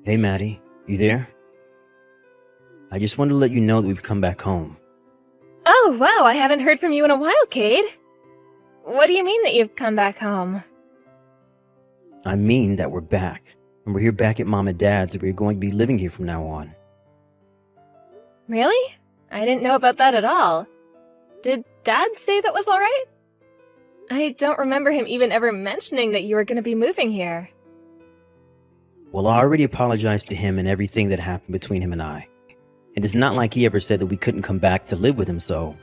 Hey, Maddie, you there? I just wanted to let you know that we've come back home. Oh, wow, I haven't heard from you in a while, Cade. What do you mean that you've come back home? I mean that we're back, and we're here back at Mom and Dad's, and we're going to be living here from now on. Really? I didn't know about that at all. Did Dad say that was alright? I don't remember him even ever mentioning that you were going to be moving here. Well, I already apologized to him and everything that happened between him and I. And it's not like he ever said that we couldn't come back to live with him, so...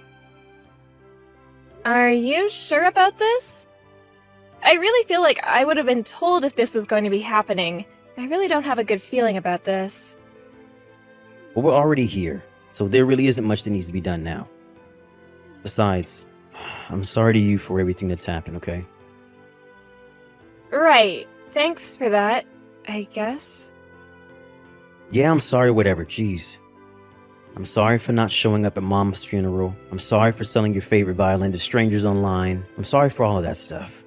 Are you sure about this? I really feel like I would have been told if this was going to be happening. I really don't have a good feeling about this. Well, we're already here, so there really isn't much that needs to be done now. Besides, I'm sorry to you for everything that's happened, okay? Right. Thanks for that, I guess. Yeah, I'm sorry, whatever, jeez. I'm sorry for not showing up at Mom's funeral. I'm sorry for selling your favorite violin to strangers online. I'm sorry for all of that stuff.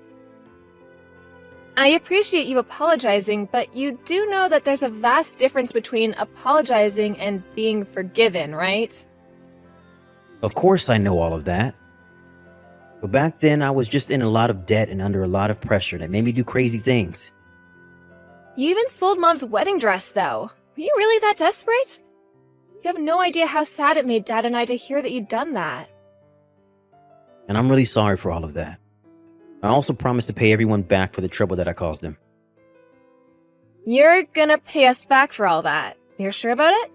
I appreciate you apologizing, but you do know that there's a vast difference between apologizing and being forgiven, right? Of course I know all of that. But back then, I was just in a lot of debt and under a lot of pressure that made me do crazy things. You even sold Mom's wedding dress, though. Were you really that desperate? You have no idea how sad it made Dad and I to hear that you'd done that. And I'm really sorry for all of that. I also promised to pay everyone back for the trouble that I caused them. You're gonna pay us back for all that. You're sure about it?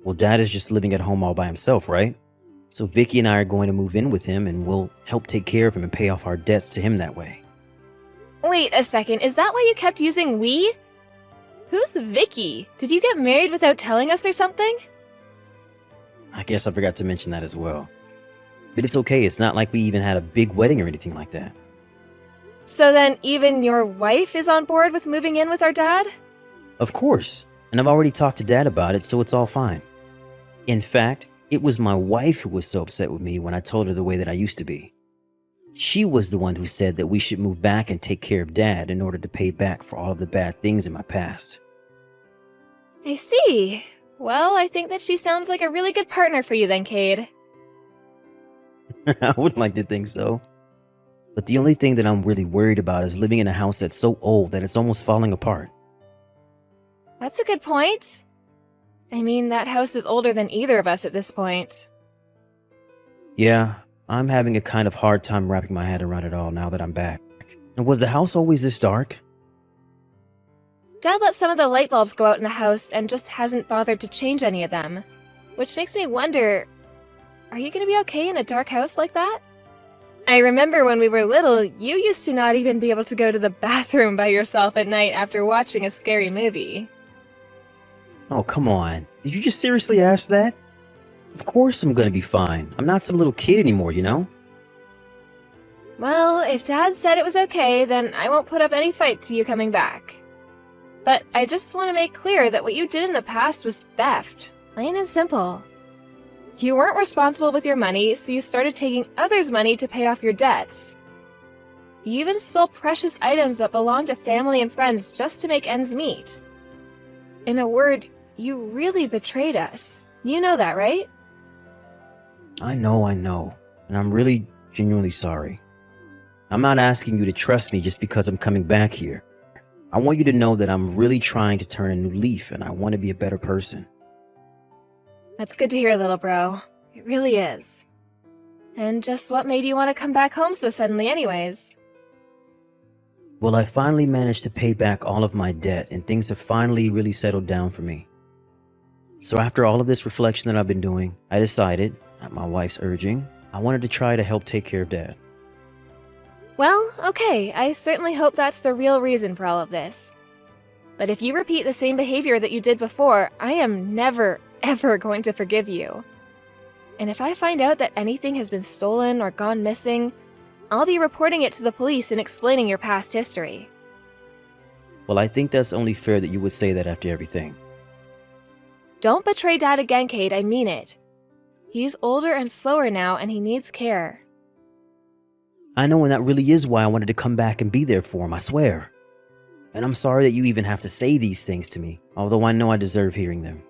Well, Dad is just living at home all by himself, right? So Vicky and I are going to move in with him and we'll help take care of him and pay off our debts to him that way. Wait a second, is that why you kept using we? Who's Vicky? Did you get married without telling us or something? I guess I forgot to mention that as well. But it's okay, it's not like we even had a big wedding or anything like that. So then even your wife is on board with moving in with our dad? Of course, and I've already talked to Dad about it, so it's all fine. In fact, it was my wife who was so upset with me when I told her the way that I used to be. She was the one who said that we should move back and take care of Dad in order to pay back for all of the bad things in my past. I see. Well, I think that she sounds like a really good partner for you then, Cade. I wouldn't like to think so. But the only thing that I'm really worried about is living in a house that's so old that it's almost falling apart. That's a good point. I mean, that house is older than either of us at this point. Yeah, I'm having a kind of hard time wrapping my head around it all now that I'm back. And was the house always this dark? Dad let some of the light bulbs go out in the house and just hasn't bothered to change any of them. Which makes me wonder, are you gonna be okay in a dark house like that? I remember when we were little, you used to not even be able to go to the bathroom by yourself at night after watching a scary movie. Oh, come on. Did you just seriously ask that? Of course I'm gonna be fine. I'm not some little kid anymore, you know? Well, if Dad said it was okay, then I won't put up any fight to you coming back. But I just want to make clear that what you did in the past was theft, plain and simple. You weren't responsible with your money, so you started taking others' money to pay off your debts. You even stole precious items that belonged to family and friends just to make ends meet. In a word, you really betrayed us. You know that, right? I know, and I'm really genuinely sorry. I'm not asking you to trust me just because I'm coming back here. I want you to know that I'm really trying to turn a new leaf and I want to be a better person. That's good to hear, little bro. It really is. And just what made you want to come back home so suddenly anyways? Well, I finally managed to pay back all of my debt and things have finally really settled down for me. So after all of this reflection that I've been doing, I decided, at my wife's urging, I wanted to try to help take care of Dad. Well, okay, I certainly hope that's the real reason for all of this. But if you repeat the same behavior that you did before, I am never, ever going to forgive you. And if I find out that anything has been stolen or gone missing, I'll be reporting it to the police and explaining your past history. Well, I think that's only fair that you would say that after everything. Don't betray Dad again, Cade, I mean it. He's older and slower now, and he needs care. I know, and that really is why I wanted to come back and be there for him, I swear. And I'm sorry that you even have to say these things to me, although I know I deserve hearing them.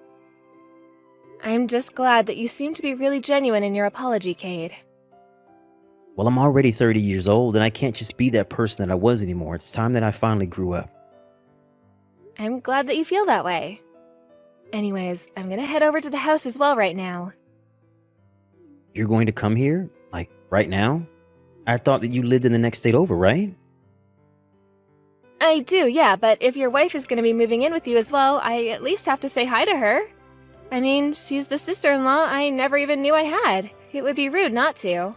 I'm just glad that you seem to be really genuine in your apology, Cade. Well, I'm already 30 years old, and I can't just be that person that I was anymore. It's time that I finally grew up. I'm glad that you feel that way. Anyways, I'm gonna head over to the house as well right now. You're going to come here? Like, right now? I thought that you lived in the next state over, right? I do, yeah, but if your wife is gonna be moving in with you as well, I at least have to say hi to her. I mean, she's the sister-in-law I never even knew I had. It would be rude not to.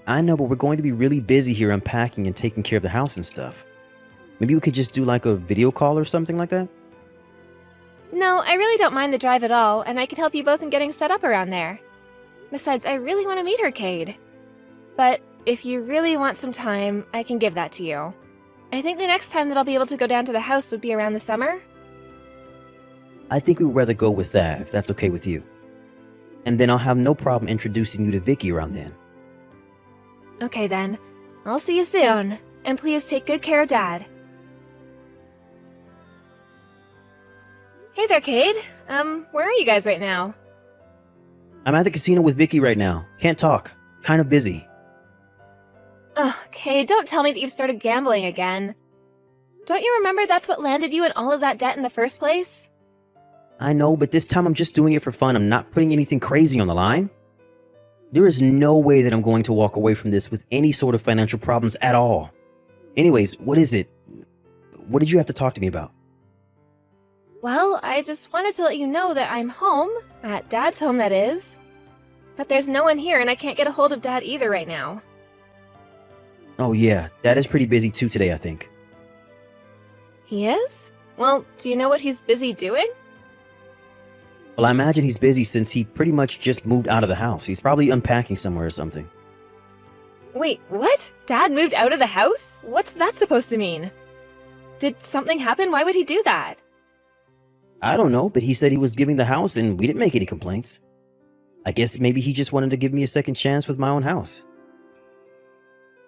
I know, but we're going to be really busy here unpacking and taking care of the house and stuff. Maybe we could just do like a video call or something like that? No, I really don't mind the drive at all, and I can help you both in getting set up around there. Besides, I really want to meet her, Cade. But if you really want some time, I can give that to you. I think the next time that I'll be able to go down to the house would be around the summer. I think we'd rather go with that, if that's okay with you. And then I'll have no problem introducing you to Vicky around then. Okay then. I'll see you soon. And please take good care of Dad. Hey there, Cade. Where are you guys right now? I'm at the casino with Vicky right now. Can't talk. Kind of busy. Ugh, Cade, don't tell me that you've started gambling again. Don't you remember that's what landed you in all of that debt in the first place? I know, but this time I'm just doing it for fun. I'm not putting anything crazy on the line. There is no way that I'm going to walk away from this with any sort of financial problems at all. Anyways, what is it? What did you have to talk to me about? Well, I just wanted to let you know that I'm home, at Dad's home that is. But there's no one here and I can't get a hold of Dad either right now. Oh yeah, Dad is pretty busy too today, I think. He is? Well, do you know what he's busy doing? Well, I imagine he's busy since he pretty much just moved out of the house. He's probably unpacking somewhere or something. Wait, what? Dad moved out of the house? What's that supposed to mean? Did something happen? Why would he do that? I don't know, but he said he was giving the house and we didn't make any complaints. I guess maybe he just wanted to give me a second chance with my own house.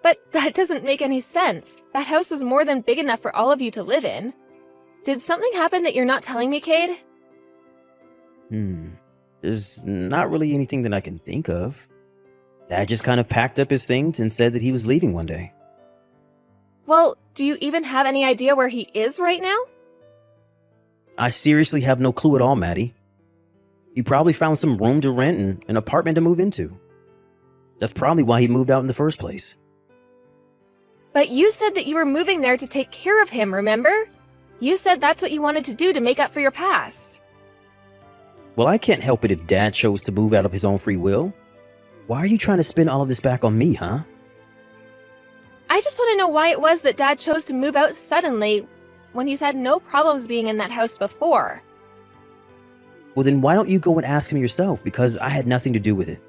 But that doesn't make any sense. That house was more than big enough for all of you to live in. Did something happen that you're not telling me, Cade? There's not really anything that I can think of. Dad just kind of packed up his things and said that he was leaving one day. Well, do you even have any idea where he is right now? I seriously have no clue at all, Maddie. He probably found some room to rent and an apartment to move into. That's probably why he moved out in the first place. But you said that you were moving there to take care of him, remember? You said that's what you wanted to do to make up for your past. Well, I can't help it if Dad chose to move out of his own free will. Why are you trying to spin all of this back on me, huh? I just want to know why it was that Dad chose to move out suddenly when he's had no problems being in that house before. Well, then why don't you go and ask him yourself, because I had nothing to do with it.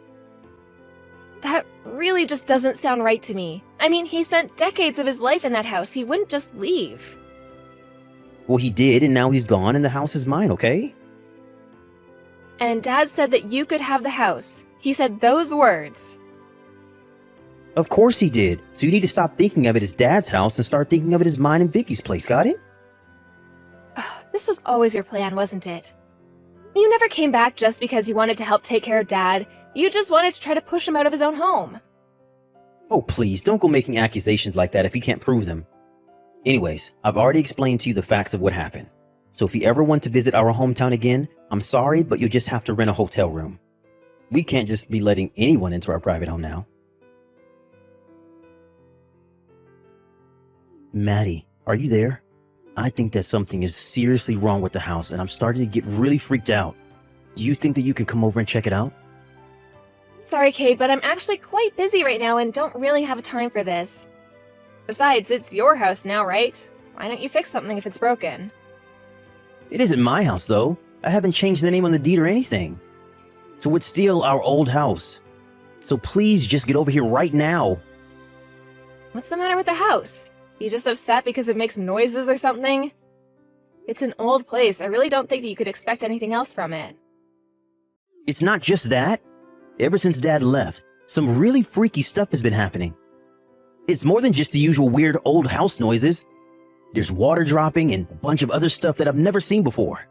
That really just doesn't sound right to me. I mean, he spent decades of his life in that house. He wouldn't just leave. Well, he did, and now he's gone, and the house is mine, okay? And Dad said that you could have the house. He said those words. Of course he did. So you need to stop thinking of it as Dad's house and start thinking of it as mine and Vicky's place, got it? This was always your plan, wasn't it? You never came back just because you wanted to help take care of Dad. You just wanted to try to push him out of his own home. Oh, please, don't go making accusations like that if you can't prove them. Anyways, I've already explained to you the facts of what happened. So if you ever want to visit our hometown again, I'm sorry, but you'll just have to rent a hotel room. We can't just be letting anyone into our private home now. Maddie, are you there? I think that something is seriously wrong with the house and I'm starting to get really freaked out. Do you think that you can come over and check it out? Sorry, Cade, but I'm actually quite busy right now and don't really have time for this. Besides, it's your house now, right? Why don't you fix something if it's broken? It isn't my house, though. I haven't changed the name on the deed or anything. So it's still our old house. So please just get over here right now. What's the matter with the house? You just upset because it makes noises or something? It's an old place. I really don't think that you could expect anything else from it. It's not just that. Ever since Dad left, some really freaky stuff has been happening. It's more than just the usual weird old house noises. There's water dropping and a bunch of other stuff that I've never seen before.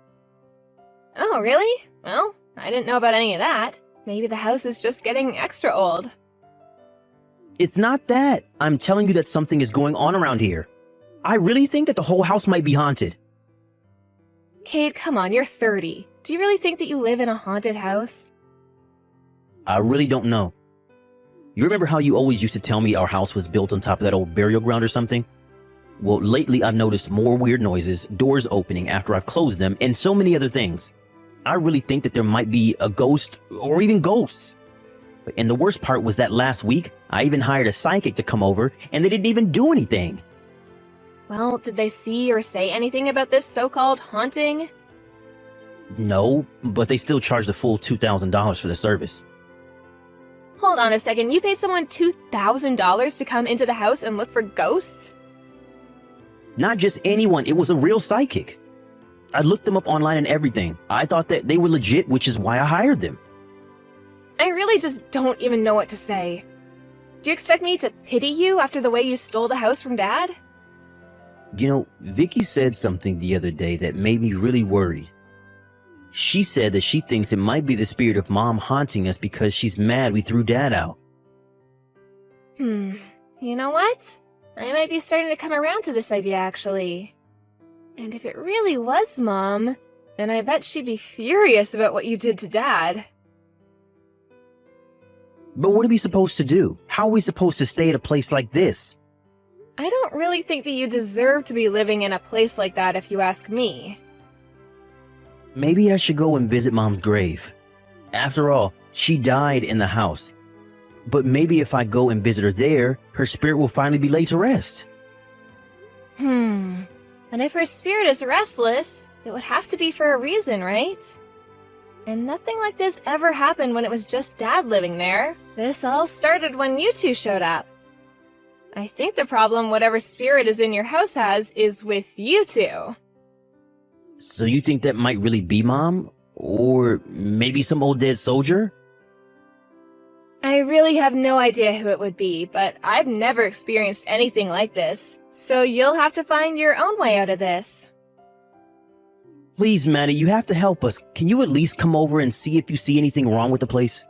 Oh, really? Well, I didn't know about any of that. Maybe the house is just getting extra old. It's not that. I'm telling you that something is going on around here. I really think that the whole house might be haunted. Cade, come on, you're 30. Do you really think that you live in a haunted house? I really don't know. You remember how you always used to tell me our house was built on top of that old burial ground or something? Well, lately I've noticed more weird noises, doors opening after I've closed them, and so many other things. I really think that there might be a ghost or even ghosts. And the worst part was that last week, I even hired a psychic to come over, and they didn't even do anything. Well, did they see or say anything about this so-called haunting? No, but they still charged the full $2,000 for the service. Hold on a second, you paid someone $2,000 to come into the house and look for ghosts? Not just anyone, it was a real psychic. I looked them up online and everything. I thought that they were legit, which is why I hired them. I really just don't even know what to say. Do you expect me to pity you after the way you stole the house from Dad? You know, Vicky said something the other day that made me really worried. She said that she thinks it might be the spirit of Mom haunting us because she's mad we threw Dad out. You know what? I might be starting to come around to this idea, actually. And if it really was Mom, then I bet she'd be furious about what you did to Dad. But what are we supposed to do? How are we supposed to stay at a place like this? I don't really think that you deserve to be living in a place like that if you ask me. Maybe I should go and visit Mom's grave. After all, she died in the house. But maybe if I go and visit her there, her spirit will finally be laid to rest. And if her spirit is restless, it would have to be for a reason, right? And nothing like this ever happened when it was just Dad living there. This all started when you two showed up. I think the problem whatever spirit is in your house has is with you two. So you think that might really be Mom? Or maybe some old dead soldier? I really have no idea who it would be, but I've never experienced anything like this. So you'll have to find your own way out of this. Please, Maddie, you have to help us. Can you at least come over and see if you see anything wrong with the place?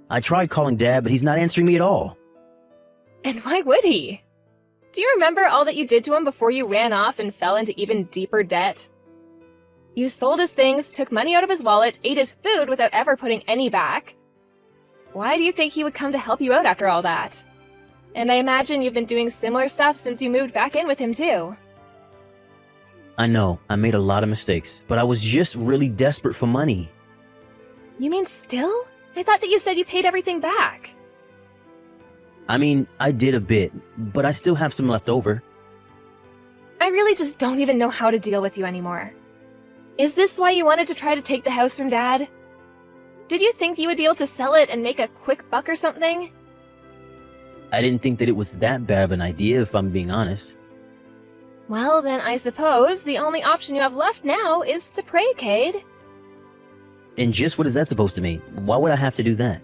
I tried calling Dad, but he's not answering me at all. And why would he? Do you remember all that you did to him before you ran off and fell into even deeper debt? You sold his things, took money out of his wallet, ate his food without ever putting any back. Why do you think he would come to help you out after all that? And I imagine you've been doing similar stuff since you moved back in with him too. I know, I made a lot of mistakes, but I was just really desperate for money. You mean still? I thought that you said you paid everything back. I mean, I did a bit, but I still have some left over. I really just don't even know how to deal with you anymore. Is this why you wanted to try to take the house from Dad? Did you think you would be able to sell it and make a quick buck or something? I didn't think that it was that bad of an idea, if I'm being honest. Well, then I suppose the only option you have left now is to pray, Cade. And just what is that supposed to mean? Why would I have to do that?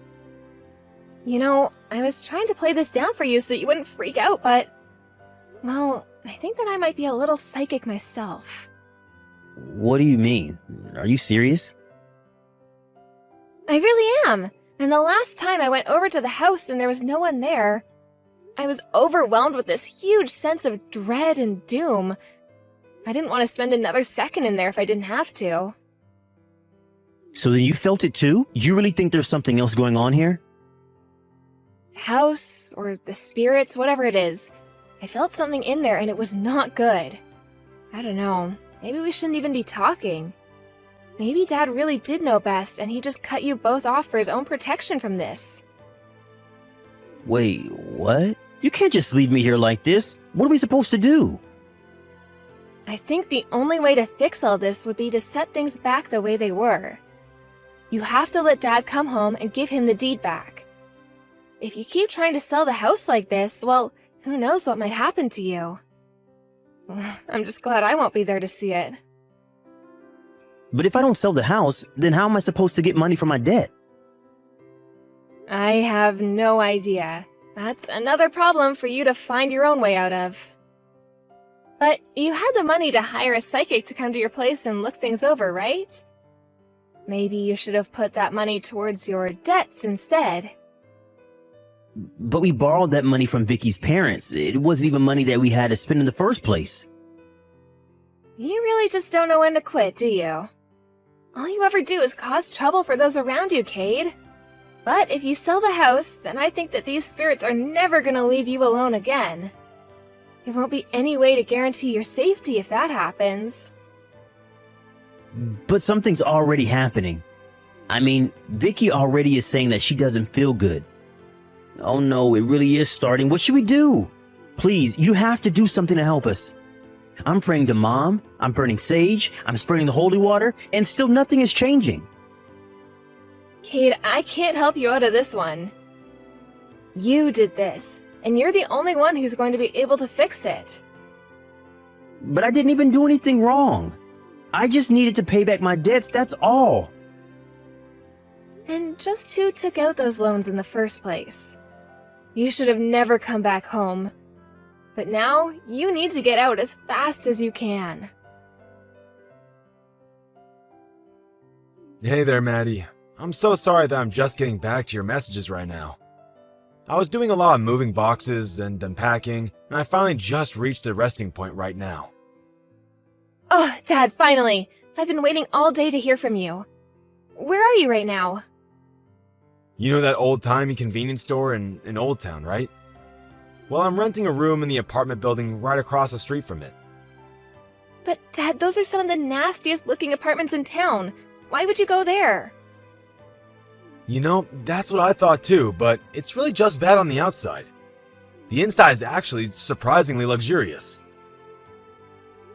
You know, I was trying to play this down for you so that you wouldn't freak out, but... Well, I think that I might be a little psychic myself. What do you mean? Are you serious? I really am. And the last time I went over to the house and there was no one there, I was overwhelmed with this huge sense of dread and doom. I didn't want to spend another second in there if I didn't have to. So then you felt it too? You really think there's something else going on here? House, or the spirits, whatever it is. I felt something in there and it was not good. I don't know. Maybe we shouldn't even be talking. Maybe Dad really did know best and he just cut you both off for his own protection from this. Wait, what? You can't just leave me here like this. What are we supposed to do? I think the only way to fix all this would be to set things back the way they were. You have to let Dad come home and give him the deed back. If you keep trying to sell the house like this, well, who knows what might happen to you. I'm just glad I won't be there to see it. But if I don't sell the house, then how am I supposed to get money for my debt? I have no idea. That's another problem for you to find your own way out of. But you had the money to hire a psychic to come to your place and look things over, right? Maybe you should have put that money towards your debts instead. But we borrowed that money from Vicky's parents. It wasn't even money that we had to spend in the first place. You really just don't know when to quit, do you? All you ever do is cause trouble for those around you, Cade. But if you sell the house, then I think that these spirits are never gonna leave you alone again. There won't be any way to guarantee your safety if that happens. But something's already happening. I mean, Vicky already is saying that she doesn't feel good. Oh no, it really is starting. What should we do? Please, you have to do something to help us. I'm praying to Mom, I'm burning sage, I'm spraying the holy water, and still nothing is changing. Cade, I can't help you out of this one. You did this, and you're the only one who's going to be able to fix it. But I didn't even do anything wrong. I just needed to pay back my debts, that's all. And just who took out those loans in the first place? You should have never come back home. But now, you need to get out as fast as you can. Hey there, Maddie. I'm so sorry that I'm just getting back to your messages right now. I was doing a lot of moving boxes and unpacking, and I finally just reached a resting point right now. Oh, Dad, finally! I've been waiting all day to hear from you. Where are you right now? You know that old-timey convenience store in Old Town, right? Well, I'm renting a room in the apartment building right across the street from it. But, Dad, those are some of the nastiest looking apartments in town. Why would you go there? You know, that's what I thought too, but it's really just bad on the outside. The inside is actually surprisingly luxurious.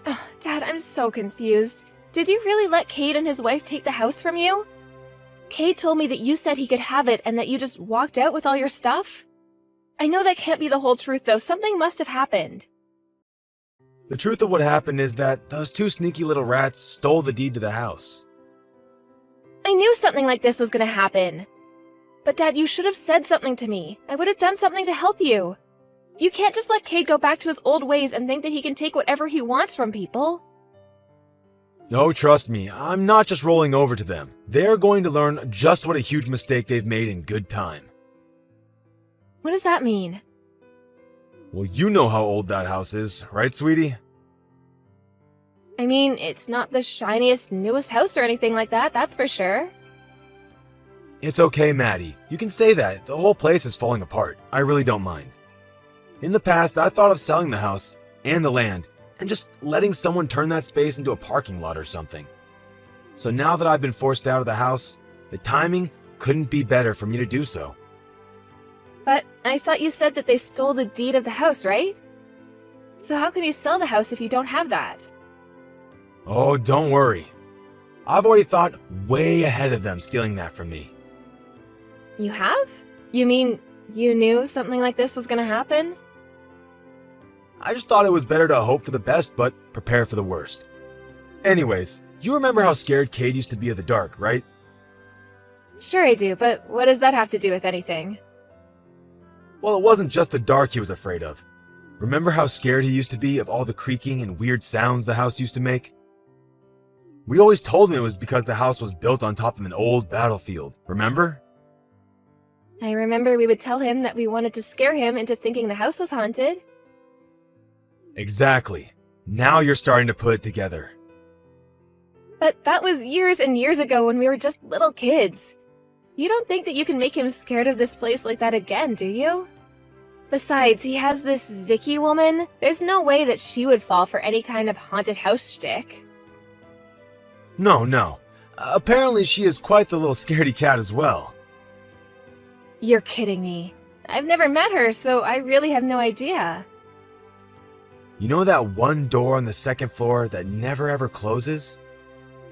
Oh, Dad, I'm so confused. Did you really let Cade and his wife take the house from you? Cade told me that you said he could have it and that you just walked out with all your stuff. I know that can't be the whole truth, though. Something must have happened. The truth of what happened is that those two sneaky little rats stole the deed to the house. I knew something like this was going to happen. But, Dad, you should have said something to me. I would have done something to help you. You can't just let Cade go back to his old ways and think that he can take whatever he wants from people. No, trust me, I'm not just rolling over to them. They're going to learn just what a huge mistake they've made in good time. What does that mean? Well, you know how old that house is, right, sweetie? I mean, it's not the shiniest, newest house or anything like that, that's for sure. It's okay, Maddie. You can say that. The whole place is falling apart. I really don't mind. In the past, I thought of selling the house and the land and just letting someone turn that space into a parking lot or something. So now that I've been forced out of the house, the timing couldn't be better for me to do so. But I thought you said that they stole the deed of the house, right? So how can you sell the house if you don't have that? Oh, don't worry. I've already thought way ahead of them stealing that from me. You have? You mean you knew something like this was going to happen? I just thought it was better to hope for the best, but prepare for the worst. Anyways, you remember how scared Cade used to be of the dark, right? Sure I do, but what does that have to do with anything? Well, it wasn't just the dark he was afraid of. Remember how scared he used to be of all the creaking and weird sounds the house used to make? We always told him it was because the house was built on top of an old battlefield, remember? I remember we would tell him that we wanted to scare him into thinking the house was haunted. Exactly. Now you're starting to put it together. But that was years and years ago when we were just little kids. You don't think that you can make him scared of this place like that again, do you? Besides, he has this Vicky woman. There's no way that she would fall for any kind of haunted house shtick. No. Apparently she is quite the little scaredy cat as well. You're kidding me. I've never met her, so I really have no idea. You know that one door on the second floor that never ever closes?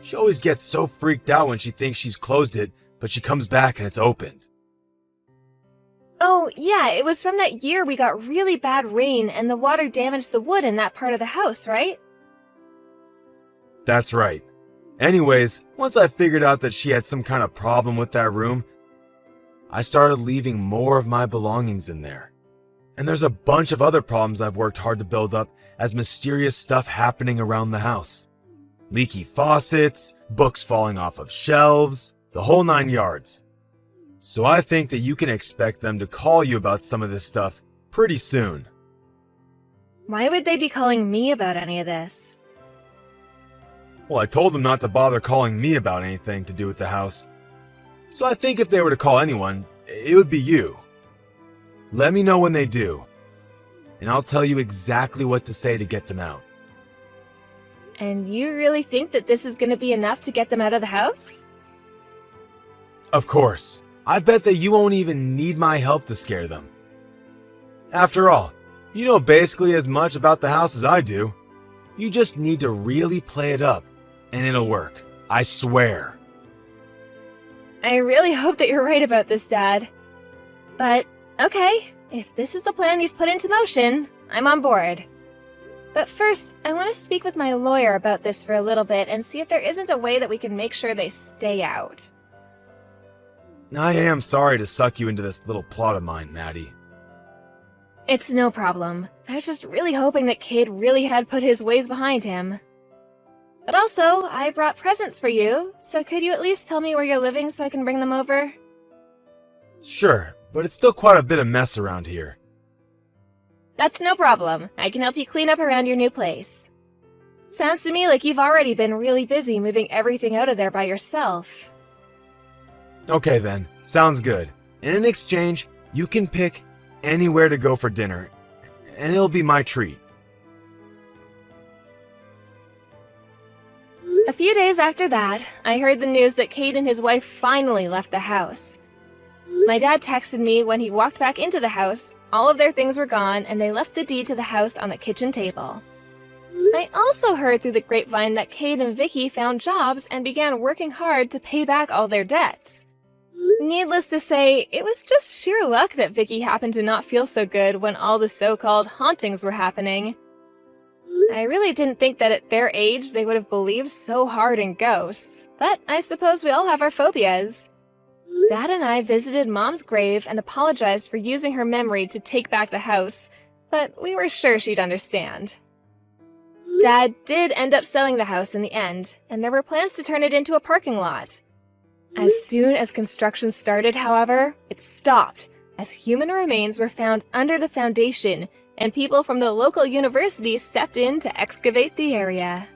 She always gets so freaked out when she thinks she's closed it, but she comes back and it's opened. Oh, yeah, it was from that year we got really bad rain and the water damaged the wood in that part of the house, right? That's right. Anyways, once I figured out that she had some kind of problem with that room, I started leaving more of my belongings in there. And there's a bunch of other problems I've worked hard to build up as mysterious stuff happening around the house. Leaky faucets, books falling off of shelves, the whole 9 yards. So I think that you can expect them to call you about some of this stuff pretty soon. Why would they be calling me about any of this? Well, I told them not to bother calling me about anything to do with the house. So I think if they were to call anyone, it would be you. Let me know when they do, and I'll tell you exactly what to say to get them out. And you really think that this is going to be enough to get them out of the house? Of course. I bet that you won't even need my help to scare them. After all, you know basically as much about the house as I do. You just need to really play it up, and it'll work. I swear. I really hope that you're right about this, Dad. But, okay, if this is the plan you've put into motion, I'm on board. But first, I want to speak with my lawyer about this for a little bit and see if there isn't a way that we can make sure they stay out. I am sorry to suck you into this little plot of mine, Maddie. It's no problem. I was just really hoping that Cade really had put his ways behind him. But also, I brought presents for you, so could you at least tell me where you're living so I can bring them over? Sure, but it's still quite a bit of mess around here. That's no problem. I can help you clean up around your new place. Sounds to me like you've already been really busy moving everything out of there by yourself. Okay then, sounds good. And in exchange, you can pick anywhere to go for dinner, and it'll be my treat. A few days after that, I heard the news that Cade and his wife finally left the house. My dad texted me when he walked back into the house. All of their things were gone, and they left the deed to the house on the kitchen table. I also heard through the grapevine that Cade and Vicky found jobs and began working hard to pay back all their debts. Needless to say, it was just sheer luck that Vicky happened to not feel so good when all the so-called hauntings were happening. I really didn't think that at their age they would have believed so hard in ghosts, but I suppose we all have our phobias. Dad and I visited Mom's grave and apologized for using her memory to take back the house, but we were sure she'd understand. Dad did end up selling the house in the end, and there were plans to turn it into a parking lot. As soon as construction started, however, it stopped, as human remains were found under the foundation, and people from the local university stepped in to excavate the area.